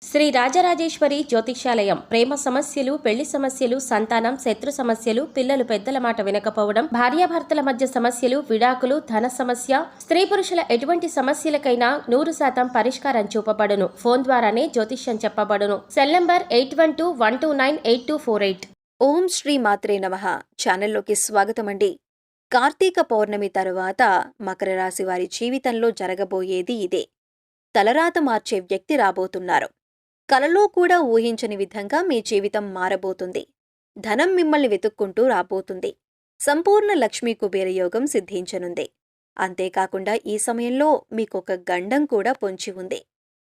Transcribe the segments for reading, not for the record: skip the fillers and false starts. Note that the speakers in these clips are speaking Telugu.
శ్రీ రాజరాజేశ్వరి జ్యోతిష్యాలయం. ప్రేమ సమస్యలు, పెళ్లి సమస్యలు, సంతానం, శత్రు సమస్యలు, పిల్లలు పెద్దల మాట వినకపోవడం, భార్యాభర్తల మధ్య సమస్యలు, విడాకులు, ధన సమస్య, స్త్రీ పురుషుల ఎటువంటి సమస్యలకైనా 100% పరిష్కారం చూపబడును. ఫోన్ ద్వారానే జ్యోతిష్యం చెప్పబడును. Cell number 8121298248. ఓం శ్రీ మాత్రే నమః. ఛానల్లోకి స్వాగతం అండి. కార్తీక పౌర్ణమి తరువాత మకర రాశి వారి జీవితంలో జరగబోయేది ఇదే. తలరాత మార్చే వ్యక్తి రాబోతున్నారు. కలలో కూడా ఊహించని విధంగా మీ జీవితం మారబోతుంది. ధనం మిమ్మల్ని వెతుక్కుంటూ రాబోతుంది. సంపూర్ణ లక్ష్మీ కుబేర యోగం సిద్ధించనుంది. అంతేకాకుండా ఈ సమయంలో మీకొక గండం కూడా పొంచి ఉంది.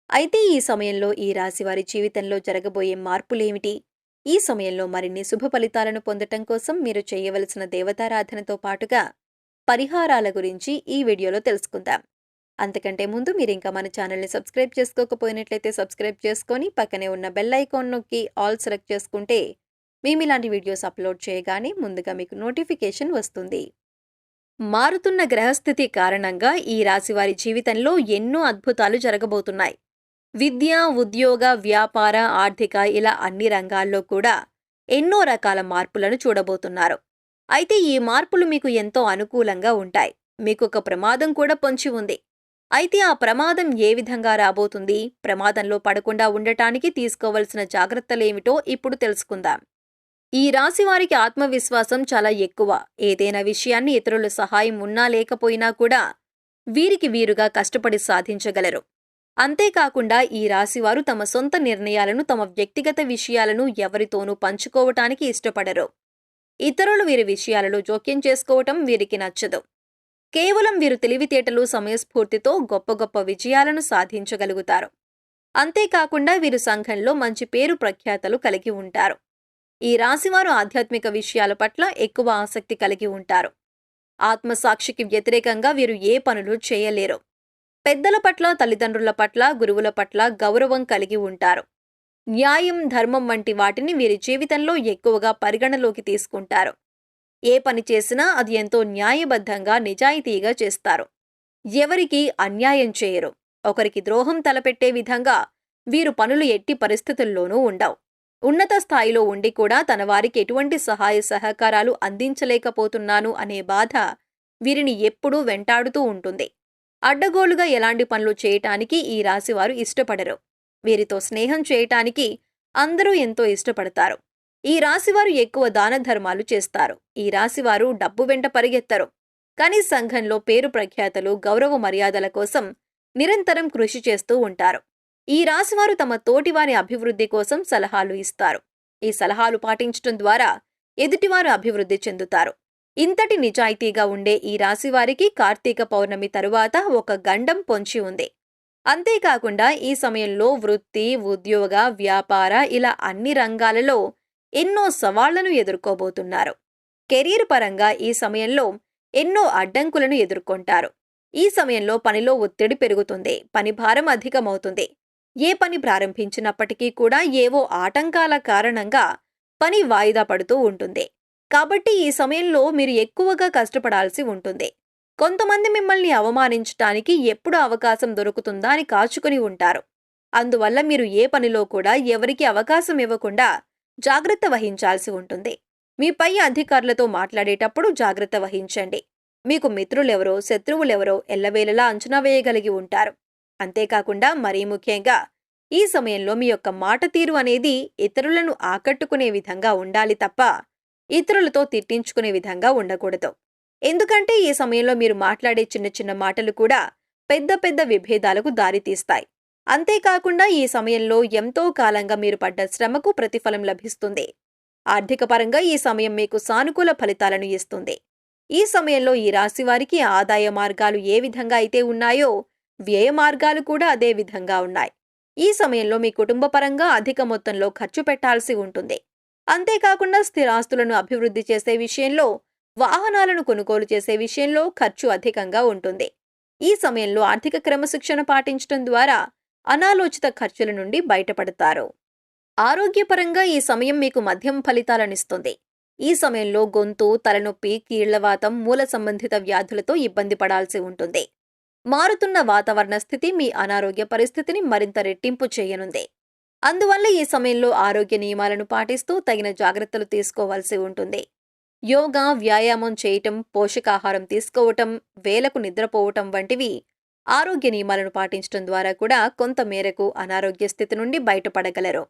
అయితే ఈ సమయంలో ఈ రాశివారి జీవితంలో జరగబోయే మార్పులేమిటి? ఈ సమయంలో మరిన్ని శుభ ఫలితాలను పొందటం కోసం మీరు చేయవలసిన దేవతారాధనతో పాటుగా పరిహారాల గురించి ఈ వీడియోలో తెలుసుకుందాం. అంతకంటే ముందు మీరింకా మన ఛానల్ని సబ్స్క్రైబ్ చేసుకోకపోయినట్లయితే సబ్స్క్రైబ్ చేసుకొని పక్కనే ఉన్న బెల్ ఐకాన్ నొక్కి ఆల్ సెలెక్ట్ చేసుకుంటే మేమిలాంటి వీడియోస్ అప్లోడ్ చేయగానే ముందుగా మీకు నోటిఫికేషన్ వస్తుంది. మారుతున్న గ్రహస్థితి కారణంగా ఈ రాశివారి జీవితంలో ఎన్నో అద్భుతాలు జరగబోతున్నాయి. విద్య, ఉద్యోగ, వ్యాపార, ఆర్థిక ఇలా అన్ని రంగాల్లో కూడా ఎన్నో రకాల మార్పులను చూడబోతున్నారు. అయితే ఈ మార్పులు మీకు ఎంతో అనుకూలంగా ఉంటాయి. మీకొక ప్రమాదం కూడా పొంచి ఉంది. అయితే ఆ ప్రమాదం ఏ విధంగా రాబోతుంది? ప్రమాదంలో పడకుండా ఉండటానికి తీసుకోవలసిన జాగ్రత్తలేమిటో ఇప్పుడు తెలుసుకుందాం. ఈ రాశివారికి ఆత్మవిశ్వాసం చాలా ఎక్కువ. ఏదైనా విషయాన్ని ఇతరుల సహాయం ఉన్నా లేకపోయినా కూడా వీరికి వీరుగా కష్టపడి సాధించగలరు. అంతేకాకుండా ఈ రాశివారు తమ సొంత నిర్ణయాలను, తమ వ్యక్తిగత విషయాలను ఎవరితోనూ పంచుకోవటానికి ఇష్టపడరు. ఇతరులు వీరి విషయాలలో జోక్యం చేసుకోవటం వీరికి నచ్చదు. కేవలం వీరు తెలివితేటలు, సమయస్ఫూర్తితో గొప్ప గొప్ప విజయాలను సాధించగలుగుతారు. అంతేకాకుండా వీరు సంఘంలో మంచి పేరు ప్రఖ్యాతలు కలిగి ఉంటారు. ఈ రాశివారు ఆధ్యాత్మిక విషయాల పట్ల ఎక్కువ ఆసక్తి కలిగి ఉంటారు. ఆత్మసాక్షికి వ్యతిరేకంగా వీరు ఏ పనులు చేయలేరు. పెద్దల పట్ల, తల్లిదండ్రుల పట్ల, గురువుల పట్ల గౌరవం కలిగి ఉంటారు. న్యాయం, ధర్మం వంటి వాటిని వీరి జీవితంలో ఎక్కువగా పరిగణలోకి తీసుకుంటారు. ఏ పని చేసినా అది ఎంతో న్యాయబద్ధంగా, నిజాయితీగా చేస్తారు. ఎవరికీ అన్యాయం చేయరు. ఒకరికి ద్రోహం తలపెట్టే విధంగా వీరు పనులు ఎట్టి పరిస్థితుల్లోనూ ఉండవు. ఉన్నత స్థాయిలో ఉండి కూడా తన వారికి ఎటువంటి సహాయ సహకారాలు అందించలేకపోతున్నాను అనే బాధ వీరిని ఎప్పుడూ వెంటాడుతూ ఉంటుంది. అడ్డగోలుగా ఎలాంటి పనులు చేయటానికి ఈ రాశివారు ఇష్టపడరు. వీరితో స్నేహం చేయటానికి అందరూ ఎంతో ఇష్టపడతారు. ఈ రాశివారు ఎక్కువ దాన ధర్మాలు చేస్తారు. ఈ రాశివారు డబ్బు వెంట పరిగెత్తరు. కానీ సంఘంలో పేరు ప్రఖ్యాతలు, గౌరవ మర్యాదల కోసం నిరంతరం కృషి చేస్తూ ఉంటారు. ఈ రాశివారు తమ తోటివారి అభివృద్ధి కోసం సలహాలు ఇస్తారు. ఈ సలహాలు పాటించడం ద్వారా ఎదుటివారు అభివృద్ధి చెందుతారు. ఇంతటి నిజాయితీగా ఉండే ఈ రాశివారికి కార్తీక పౌర్ణమి తరువాత ఒక గండం పొంచి ఉంది. అంతేకాకుండా ఈ సమయంలో వృత్తి, ఉద్యోగ, వ్యాపార ఇలా అన్ని రంగాలలో ఎన్నో సవాళ్లను ఎదుర్కోబోతున్నారు. కెరీర్ పరంగా ఈ సమయంలో ఎన్నో అడ్డంకులను ఎదుర్కొంటారు. ఈ సమయంలో పనిలో ఒత్తిడి పెరుగుతుంది. పని భారం అధికమవుతుంది. ఏ పని ప్రారంభించినప్పటికీ కూడా ఏవో ఆటంకాల కారణంగా పని వాయిదా పడుతూ ఉంటుంది. కాబట్టి ఈ సమయంలో మీరు ఎక్కువగా కష్టపడాల్సి ఉంటుంది. కొంతమంది మిమ్మల్ని అవమానించటానికి ఎప్పుడు అవకాశం దొరుకుతుందా అని కాచుకుని ఉంటారు. అందువల్ల మీరు ఏ పనిలో కూడా ఎవరికి అవకాశం ఇవ్వకుండా జాగ్రత్త వహించాల్సి ఉంటుంది. మీ పై అధికారులతో మాట్లాడేటప్పుడు జాగ్రత్త వహించండి. మీకు మిత్రులెవరో, శత్రువులెవరో ఎల్లవేళలా అంచనా వేయగలిగి ఉంటారు. అంతేకాకుండా మరీ ముఖ్యంగా ఈ సమయంలో మీ యొక్క మాట తీరు అనేది ఇతరులను ఆకట్టుకునే విధంగా ఉండాలి తప్ప ఇతరులతో తిట్టించుకునే విధంగా ఉండకూడదు. ఎందుకంటే ఈ సమయంలో మీరు మాట్లాడే చిన్న చిన్న మాటలు కూడా పెద్ద పెద్ద విభేదాలకు దారితీస్తాయి. అంతేకాకుండా ఈ సమయంలో ఎంతో కాలంగా మీరు పడ్డ శ్రమకు ప్రతిఫలం లభిస్తుంది. ఆర్థిక పరంగా ఈ సమయం మీకు సానుకూల ఫలితాలను ఇస్తుంది. ఈ సమయంలో ఈ రాశివారికి ఆదాయ మార్గాలు ఏ విధంగా అయితే ఉన్నాయో వ్యయ మార్గాలు కూడా అదే విధంగా ఉన్నాయి. ఈ సమయంలో మీ కుటుంబ పరంగా అధిక మొత్తంలో ఖర్చు పెట్టాల్సి ఉంటుంది. అంతేకాకుండా స్థిరాస్తులను అభివృద్ధి చేసే విషయంలో, వాహనాలను కొనుగోలు చేసే విషయంలో ఖర్చు అధికంగా ఉంటుంది. ఈ సమయంలో ఆర్థిక క్రమశిక్షణ పాటించడం ద్వారా అనాలోచిత ఖర్చుల నుండి బయటపడతారు. ఆరోగ్యపరంగా ఈ సమయం మీకు మధ్యం ఫలితాలనిస్తుంది. ఈ సమయంలో గొంతు, తలనొప్పి, కీళ్లవాతం, మూల సంబంధిత వ్యాధులతో ఇబ్బంది పడాల్సి ఉంటుంది. మారుతున్న వాతావరణ స్థితి మీ అనారోగ్య పరిస్థితిని మరింత రెట్టింపు చేయనుంది. అందువల్ల ఈ సమయంలో ఆరోగ్య నియమాలను పాటిస్తూ తగిన జాగ్రత్తలు తీసుకోవాల్సి ఉంటుంది. యోగా, వ్యాయామం చేయటం, పోషకాహారం తీసుకోవటం, వేళకు నిద్రపోవటం వంటివి ఆరోగ్య నియమాలను పాటించడం ద్వారా కూడా కొంత మేరకు అనారోగ్య స్థితి నుండి బయటపడగలరు.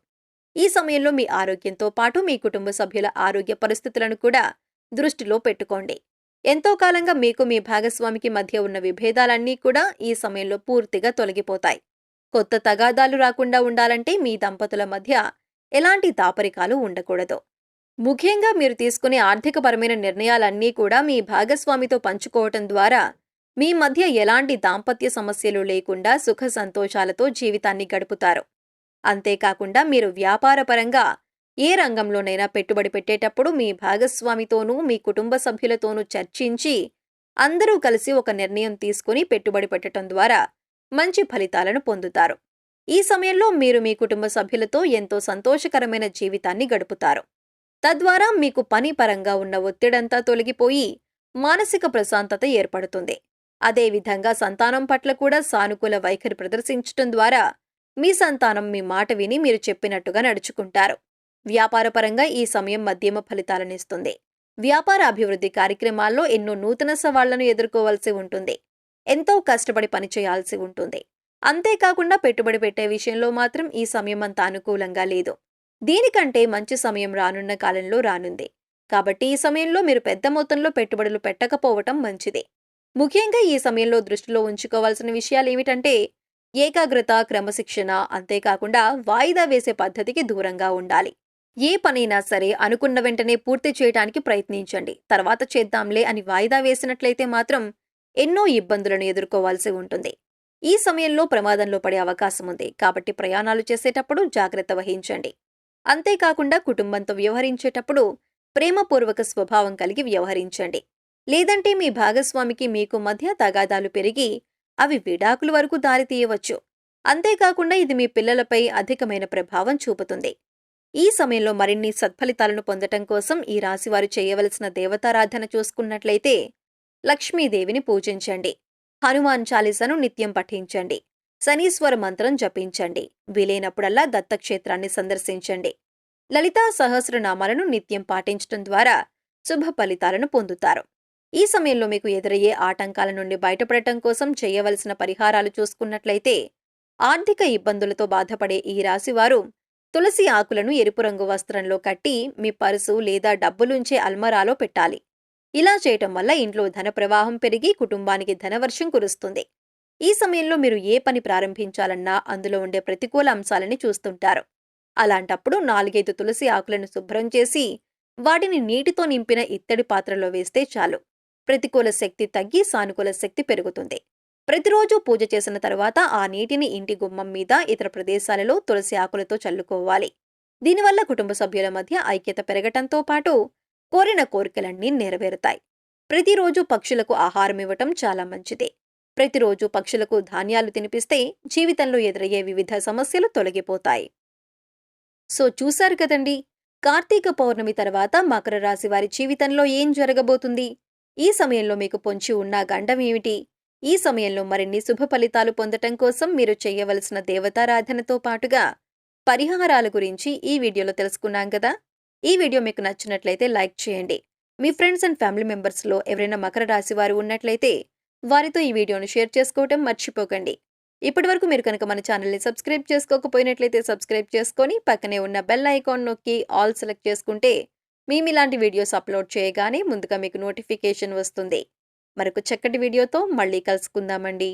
ఈ సమయంలో మీ ఆరోగ్యంతో పాటు మీ కుటుంబ సభ్యుల ఆరోగ్య పరిస్థితులను కూడా దృష్టిలో పెట్టుకోండి. ఎంతో కాలంగా మీకు మీ భాగస్వామికి మధ్య ఉన్న విభేదాలన్నీ కూడా ఈ సమయంలో పూర్తిగా తొలగిపోతాయి. కొత్త తగాదాలు రాకుండా ఉండాలంటే మీ దంపతుల మధ్య ఎలాంటి దాపరికాలు ఉండకూడదు. ముఖ్యంగా మీరు తీసుకునే ఆర్థికపరమైన నిర్ణయాలన్నీ కూడా మీ భాగస్వామితో పంచుకోవటం ద్వారా మీ మధ్య ఎలాంటి దాంపత్య సమస్యలు లేకుండా సుఖ సంతోషాలతో జీవితాన్ని గడుపుతారు. అంతేకాకుండా మీరు వ్యాపారపరంగా ఏ రంగంలోనైనా పెట్టుబడి పెట్టేటప్పుడు మీ భాగస్వామితోనూ మీ కుటుంబ సభ్యులతోనూ చర్చించి అందరూ కలిసి ఒక నిర్ణయం తీసుకుని పెట్టుబడి పెట్టడం ద్వారా మంచి ఫలితాలను పొందుతారు. ఈ సమయంలో మీరు మీ కుటుంబ సభ్యులతో ఎంతో సంతోషకరమైన జీవితాన్ని గడుపుతారు. తద్వారా మీకు పని పరంగా ఉన్న ఒత్తిడంతా తొలగిపోయి మానసిక ప్రశాంతత ఏర్పడుతుంది. అదేవిధంగా సంతానం పట్ల కూడా సానుకూల వైఖరి ప్రదర్శించటం ద్వారా మీ సంతానం మీ మాట విని మీరు చెప్పినట్టుగా నడుచుకుంటారు. వ్యాపారపరంగా ఈ సమయం మధ్యమ ఫలితాలనిస్తుంది. వ్యాపార అభివృద్ధి కార్యక్రమాల్లో ఎన్నో నూతన సవాళ్లను ఎదుర్కోవాల్సి ఉంటుంది. ఎంతో కష్టపడి పనిచేయాల్సి ఉంటుంది. అంతేకాకుండా పెట్టుబడి పెట్టే విషయంలో మాత్రం ఈ సమయం అంత అనుకూలంగా లేదు. దీనికంటే మంచి సమయం రానున్న కాలంలో రానుంది. కాబట్టి ఈ సమయంలో మీరు పెద్ద మొత్తంలో పెట్టుబడులు పెట్టకపోవటం మంచిది. ముఖ్యంగా ఈ సమయంలో దృష్టిలో ఉంచుకోవాల్సిన విషయాలేమిటంటే ఏకాగ్రత, క్రమశిక్షణ, అంతేకాకుండా వాయిదా వేసే పద్ధతికి దూరంగా ఉండాలి. ఏ పనైనా సరే అనుకున్న వెంటనే పూర్తి చేయడానికి ప్రయత్నించండి. తర్వాత చేద్దాంలే అని వాయిదా వేసినట్లయితే మాత్రం ఎన్నో ఇబ్బందులను ఎదుర్కోవాల్సి ఉంటుంది. ఈ సమయంలో ప్రమాదంలో పడే అవకాశం ఉంది. కాబట్టి ప్రయాణాలు చేసేటప్పుడు జాగ్రత్త వహించండి. అంతేకాకుండా కుటుంబంతో వ్యవహరించేటప్పుడు ప్రేమపూర్వక స్వభావం కలిగి వ్యవహరించండి. లేదంటే మీ భాగస్వామికి మీకు మధ్య తగాదాలు పెరిగి అవి విడాకుల వరకు దారితీయవచ్చు. అంతేకాకుండా ఇది మీ పిల్లలపై అధికమైన ప్రభావం చూపుతుంది. ఈ సమయంలో మరిన్ని సత్ఫలితాలను పొందటం కోసం ఈ రాశివారు చేయవలసిన దేవతారాధన చూసుకున్నట్లయితే లక్ష్మీదేవిని పూజించండి. హనుమాన్ చాలీసాను నిత్యం పఠించండి. శనీశ్వర మంత్రం జపించండి. వీలైనప్పుడల్లా దత్తక్షేత్రాన్ని సందర్శించండి. లలితా సహస్రనామాలను నిత్యం పాటించటం ద్వారా శుభ ఫలితాలను పొందుతారు. ఈ సమయంలో మీకు ఎదురయ్యే ఆటంకాల నుండి బయటపడటం కోసం చేయవలసిన పరిహారాలు చూసుకున్నట్లయితే ఆర్థిక ఇబ్బందులతో బాధపడే ఈ రాశివారు తులసి ఆకులను ఎరుపు రంగు వస్త్రంలో కట్టి మీ పర్సు లేదా డబ్బులుంచే అల్మరాలో పెట్టాలి. ఇలా చేయటం వల్ల ఇంట్లో ధన ప్రవాహం పెరిగి కుటుంబానికి ధనవర్షం కురుస్తుంది. ఈ సమయంలో మీరు ఏ పని ప్రారంభించాలన్నా అందులో ఉండే ప్రతికూల అంశాలని చూస్తుంటారు. అలాంటప్పుడు 4-5 తులసి ఆకులను శుభ్రం చేసి వాటిని నీటితో నింపిన ఇత్తడి పాత్రలో వేస్తే చాలు. ప్రతికూల శక్తి తగ్గి సానుకూల శక్తి పెరుగుతుంది. ప్రతిరోజు పూజ చేసిన తరువాత ఆ నీటిని ఇంటి గుమ్మం మీద, ఇతర ప్రదేశాలలో తులసి ఆకులతో చల్లుకోవాలి. దీనివల్ల కుటుంబ సభ్యుల మధ్య ఐక్యత పెరగటంతో పాటు కోరిన కోరికలన్నీ నెరవేరుతాయి. ప్రతిరోజు పక్షులకు ఆహారం ఇవ్వటం చాలా మంచిది. ప్రతిరోజు పక్షులకు ధాన్యాలు తినిపిస్తే జీవితంలో ఎదురయ్యే వివిధ సమస్యలు తొలగిపోతాయి. సో చూశారు కదండి, కార్తీక పౌర్ణమి తర్వాత మకర రాశి వారి జీవితంలో ఏం జరగబోతుంది? ఈ సమయంలో మీకు పొంచి ఉన్న గండం ఏమిటి? ఈ సమయంలో మరిన్ని శుభ ఫలితాలు పొందటం కోసం మీరు చేయవలసిన దేవతారాధనతో పాటుగా పరిహారాల గురించి ఈ వీడియోలో తెలుసుకున్నాం కదా. ఈ వీడియో మీకు నచ్చినట్లయితే లైక్ చేయండి. మీ ఫ్రెండ్స్ అండ్ ఫ్యామిలీ మెంబర్స్లో ఎవరైనా మకర రాశి వారు ఉన్నట్లయితే వారితో ఈ వీడియోను షేర్ చేసుకోవటం మర్చిపోకండి. ఇప్పటివరకు మీరు కనుక మన ఛానల్ని సబ్స్క్రైబ్ చేసుకోకపోయినట్లయితే సబ్స్క్రైబ్ చేసుకొని పక్కనే ఉన్న బెల్ ఐకాన్ నొక్కి ఆల్ సెలెక్ట్ చేసుకుంటే మేము ఇలాంటి వీడియోస్ అప్లోడ్ చేయగానే ముందుగా మీకు నోటిఫికేషన్ వస్తుంది. మరొక చక్కటి వీడియోతో మళ్ళీ కలుసుకుందామండి.